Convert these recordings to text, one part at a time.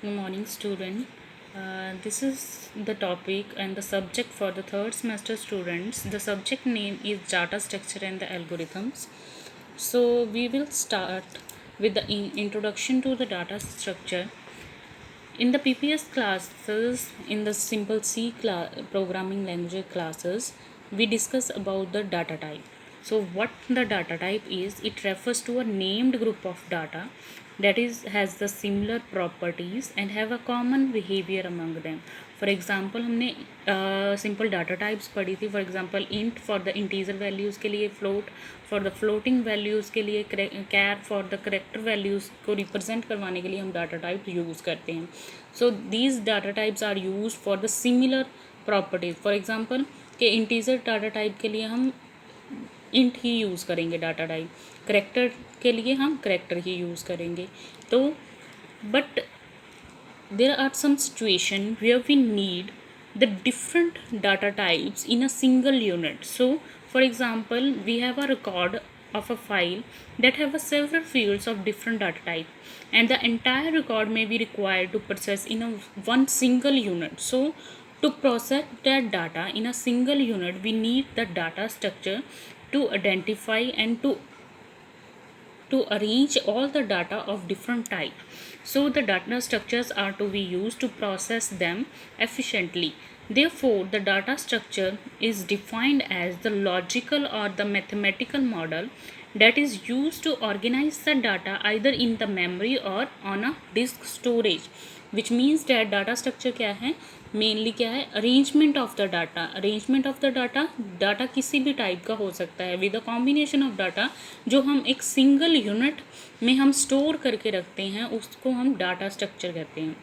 Good morning, student. This is the topic and the subject for the third semester students. The subject name is data structure and the algorithms. So we will start with the introduction to the data structure. In the PPS classes, in the simple programming language classes, we discuss about the data type. So what the data type is, it refers to a named group of data that is has the similar properties and have a common behavior among them. For example, हमने simple data types पढ़ी थी. For example int for the integer values के लिए, float for the floating values के लिए, char for the character values को represent करवाने के लिए हम डाटा टाइप यूज़ करते हैं. So these data types are use for the similar properties. For example के इंटीजर डाटा टाइप के लिए हम इंट ही यूज़ करेंगे डाटा टाइप, करेक्टर के लिए हम करेक्टर ही यूज़ करेंगे. तो but there are some situation where we need the different data types in a single unit. So for example, we have a record of a file that have a several fields of different data type, and the entire record may be required to process in a one single unit. So to process that data in a single unit, we need the data structure to identify and to arrange all the data of different type. So the data structures are to be used to process them efficiently. Therefore, the data structure is defined as the logical or the mathematical model that is used to organize the data either in the memory or on a disk storage. Which means that data structure क्या है, mainly क्या है, arrangement of the data. Arrangement of the data, data किसी भी type का हो सकता है with a combination of data जो हम एक सिंगल यूनिट में हम स्टोर करके रखते हैं, उसको हम डाटा स्ट्रक्चर कहते हैं.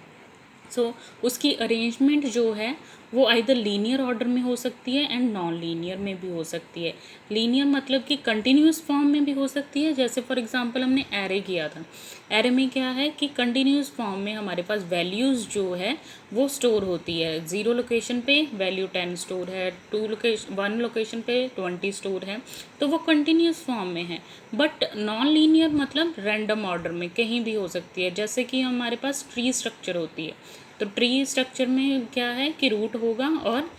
सो उसकी अरेंजमेंट जो है वो आइदर लीनियर ऑर्डर में हो सकती है एंड नॉन लीनियर में भी हो सकती है. लीनियर मतलब कि कंटिन्यूस फॉर्म में भी हो सकती है. जैसे फॉर एग्जांपल हमने एरे किया था, एरे में क्या है कि कंटिन्यूस फॉर्म में हमारे पास वैल्यूज़ जो है वो स्टोर होती है. 0 लोकेशन पे वैल्यू 10 स्टोर है, 1 लोकेशन पे 20 स्टोर है, तो वो कंटिन्यूस फॉर्म में है. बट नॉन लीनियर मतलब रैंडम ऑर्डर में कहीं भी हो सकती है. जैसे कि हमारे पास ट्री स्ट्रक्चर होती है, तो ट्री स्ट्रक्चर में क्या है कि रूट होगा और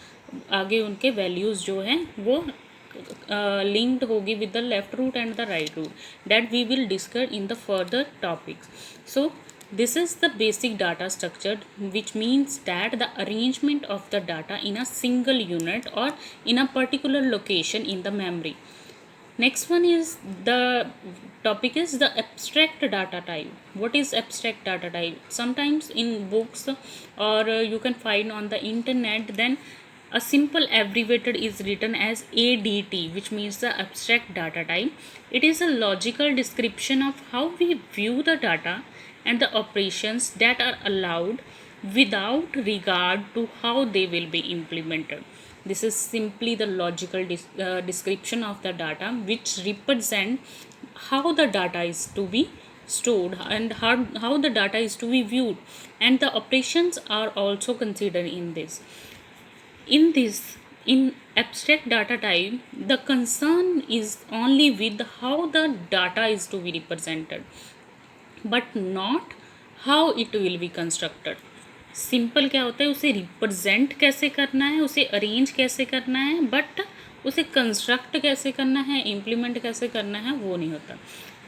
आगे उनके वैल्यूज़ जो हैं वो linked होगी with the left root and the right root that we will discuss in the further topics. So this is the basic data structure, which means that the arrangement of the data in a single unit or in a particular location in the memory. Next one is the topic is the abstract data type. What is abstract data type? Sometimes in books or you can find on the internet, then a simple abbreviated is written as ADT, which means the abstract data type. It is a logical description of how we view the data and the operations that are allowed without regard to how they will be implemented. This is simply the logical description of the data, which represent how the data is to be stored and how the data is to be viewed, and the operations are also considered in this. In abstract data type, the concern is only with how the data is to be represented, but not how it will be constructed. Simple क्या होता है, उसे represent कैसे करना है, उसे arrange कैसे करना है, बट उसे कंस्ट्रक्ट कैसे करना है, इम्प्लीमेंट कैसे करना है, वो नहीं होता.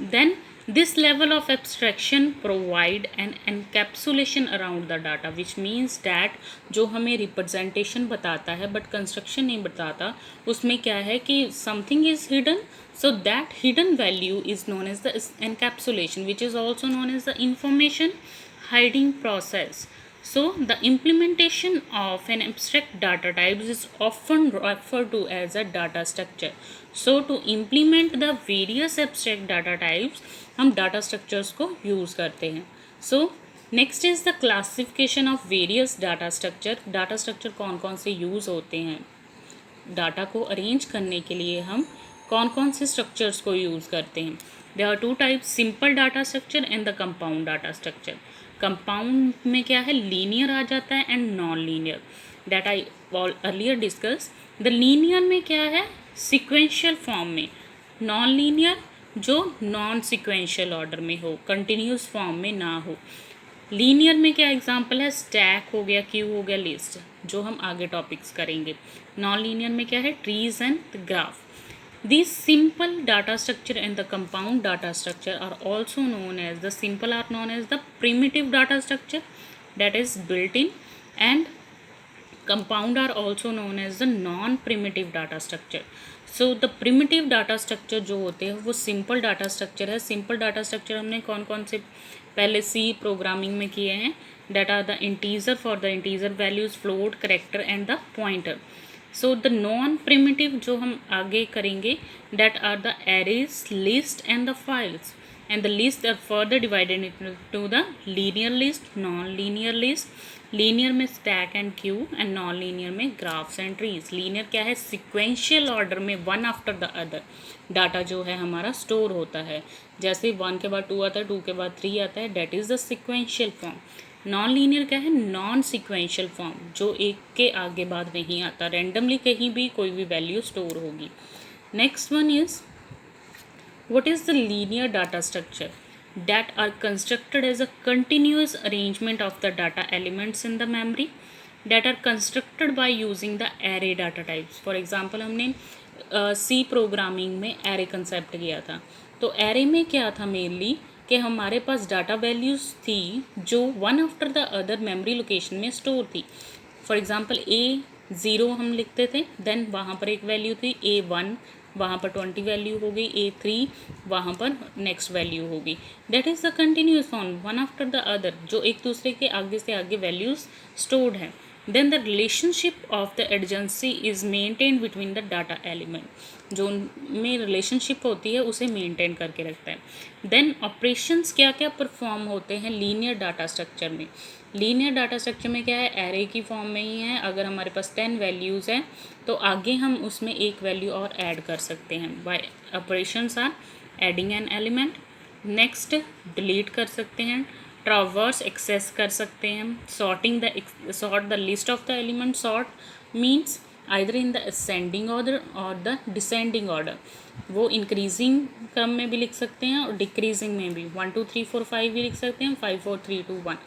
Then this level of abstraction provide an encapsulation around the data, which means that जो हमें रिप्रेजेंटेशन बताता है बट कंस्ट्रक्शन नहीं बताता, उसमें क्या है कि something is hidden, so that hidden value is known as the encapsulation, which is also known as the information hiding process. So the implementation of an abstract data type is often referred to as a data structure. So to implement the various abstract data types, हम data structures को use करते हैं. So next is the classification of various data structure. data structure कौन कौन से use होते हैं, data को अरेंज करने के लिए हम कौन कौन से स्ट्रक्चर्स को यूज़ करते हैं. There are two types, simple data structure and the compound data structure. Compound में क्या है, लीनियर आ जाता है and non linear, that I earlier discuss. The linear में क्या है, सिक्वेंशियल फॉर्म में. नॉन लीनियर जो नॉन सिक्वेंशियल ऑर्डर में हो, कंटिन्यूस फॉर्म में ना हो. लीनियर में क्या एग्जांपल है, स्टैक हो गया, क्यू हो गया, लिस्ट, जो हम आगे टॉपिक्स करेंगे। नॉन लीनियर में क्या है, trees and graph. These simple data structure and the compound data structure are also known as the simple are known as the primitive data structure that is built in, and compound are also known as the non primitive data structure. So the primitive data structure जो होते हैं वो simple data structure है। simple data structure हमने कौन कौन से पहले C प्रोग्रामिंग में किए हैं, that are the integer for the integer values, float, character and the pointer. So the non primitive जो हम आगे करेंगे, that are the arrays, list and the files, and the lists are further divided into the linear list, non-linear list, linear में stack and queue, and non linear में graphs and trees. Linear क्या है, sequential order में one after the other data जो है हमारा store होता है। जैसे 1 के बाद 2 आता है, 2 के बाद 3 आता है, that is the sequential form. Non linear क्या है, नॉन सिक्वेंशियल फॉर्म, जो एक के आगे बाद नहीं आता, रेंडमली कहीं भी कोई भी वैल्यू स्टोर होगी। Next one is what is the linear data structure, that are constructed as a continuous arrangement of the data elements in the memory, that are constructed by using the array data types. For example हमने C programming में array concept किया था। तो array में क्या था mainly कि हमारे पास डाटा वैल्यूज़ थी जो one after the other memory location में स्टोर थी। फॉर एग्जांपल A0 हम लिखते थे, देन वहाँ पर एक वैल्यू थी A1, वहाँ पर 20 वैल्यू हो गई, A3 वहाँ पर नेक्स्ट वैल्यू होगी। That is the continuous form, one after the other, जो एक दूसरे के आगे से आगे वैल्यूज स्टोर्ड है। Then the relationship of the adjacency is maintain between the data element, जो उनमें रिलेशनशिप होती है उसे मेंटेन करके रखता है। देन ऑपरेशंस क्या क्या परफॉर्म होते हैं लीनियर डाटा स्ट्रक्चर में। लीनियर डाटा स्ट्रक्चर में क्या है, एरे की फॉर्म में ही है। अगर हमारे पास 10 वैल्यूज़ हैं तो आगे हम उसमें एक वैल्यू और ऐड कर सकते हैं। By operations are adding an element, next delete कर सकते हैं, ट्रावर्स एक्सेस कर सकते हैं, sorting the sort the list of the element. Sort means either in the ascending order और द डिसेंडिंग ऑर्डर, वो इंक्रीजिंग क्रम में भी लिख सकते हैं और डिक्रीजिंग में भी, 1 2 3 4 5 भी लिख सकते हैं, 5 4 3 2 1,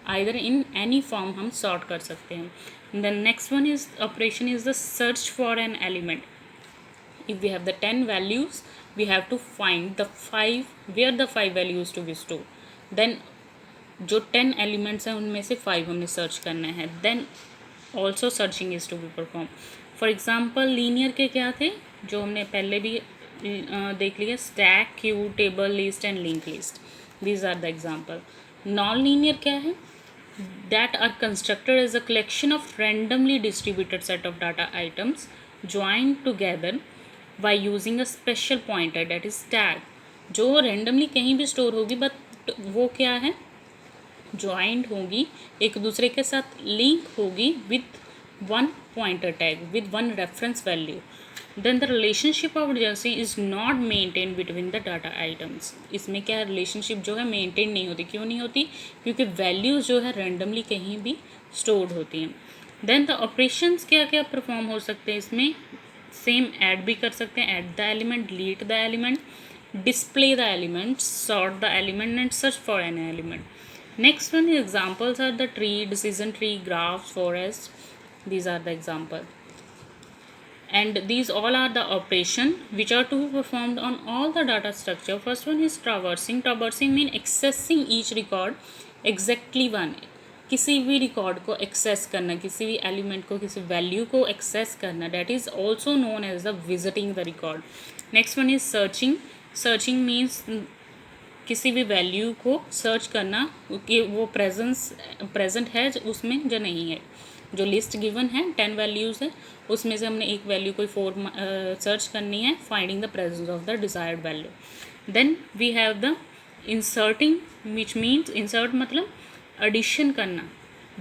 आइदर इन एनी फॉर्म हम सॉर्ट कर सकते हैं। The next one is operation is the search for an element. if we have the 10 values, we have to find the 5 where the 5 values to be stored। then जो 10 elements हैं उनमें से 5 हमने search करना है। Then also searching is to be perform. For example linear के क्या थे जो हमने पहले भी देख लिया, stack, queue, table, list and link list, these are the example. Non linear क्या है, that are constructed as a collection of randomly distributed set of data items joined together by using a special pointer that is tag, जो randomly कहीं भी store होगी but वो क्या है, joint होगी, एक दूसरे के साथ लिंक होगी with one pointer tag, with one reference value. Then the relationship of adjacency is not maintain between the data items. इसमें क्या है, रिलेशनशिप जो है मेंटेन नहीं होती। क्यों नहीं होती, क्योंकि वैल्यूज जो है रेंडमली कहीं भी स्टोर्ड होती हैं। देन द ऑपरेशंस क्या क्या परफॉर्म हो सकते हैं इसमें, सेम ऐड भी कर सकते हैं, add the element, delete the element, display the element, sort the element and search for an element. Next one examples are the tree, decision tree, graphs, forest. These are the example. And these all are the operation which are to be performed on all the data structure. First one is traversing. Traversing mean accessing each record exactly one. किसी भी record को access करना, किसी भी element को, किसी value को access करना, that is also known as the visiting the record. Next one is searching. Searching means किसी भी वैल्यू को सर्च करना कि वो प्रेजेंट है उसमें जो नहीं है। जो लिस्ट गिवन है 10 वैल्यूज़ है, उसमें से हमने एक वैल्यू कोई 4 सर्च करनी है, finding the presence of the desired value. Then we have the inserting which means, insert मतलब एडिशन करना,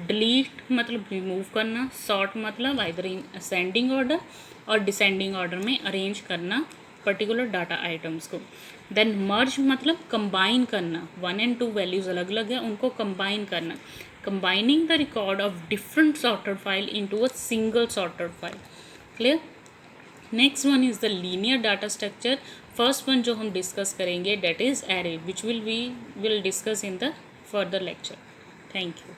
डिलीट मतलब रिमूव करना, सॉर्ट मतलब आइदर इन असेंडिंग ऑर्डर और डिसेंडिंग ऑर्डर में अरेंज करना पर्टिकुलर डाटा आइटम्स को। देन मर्ज मतलब कंबाइन करना, 1 and 2 वैल्यूज़ अलग अलग है उनको कंबाइन करना, combining the record of different sorted file into a single sorted file. Clear. Next one is the linear data structure. First one जो हम डिस्कस करेंगे that is array, which will discuss in the further lecture. Thank you.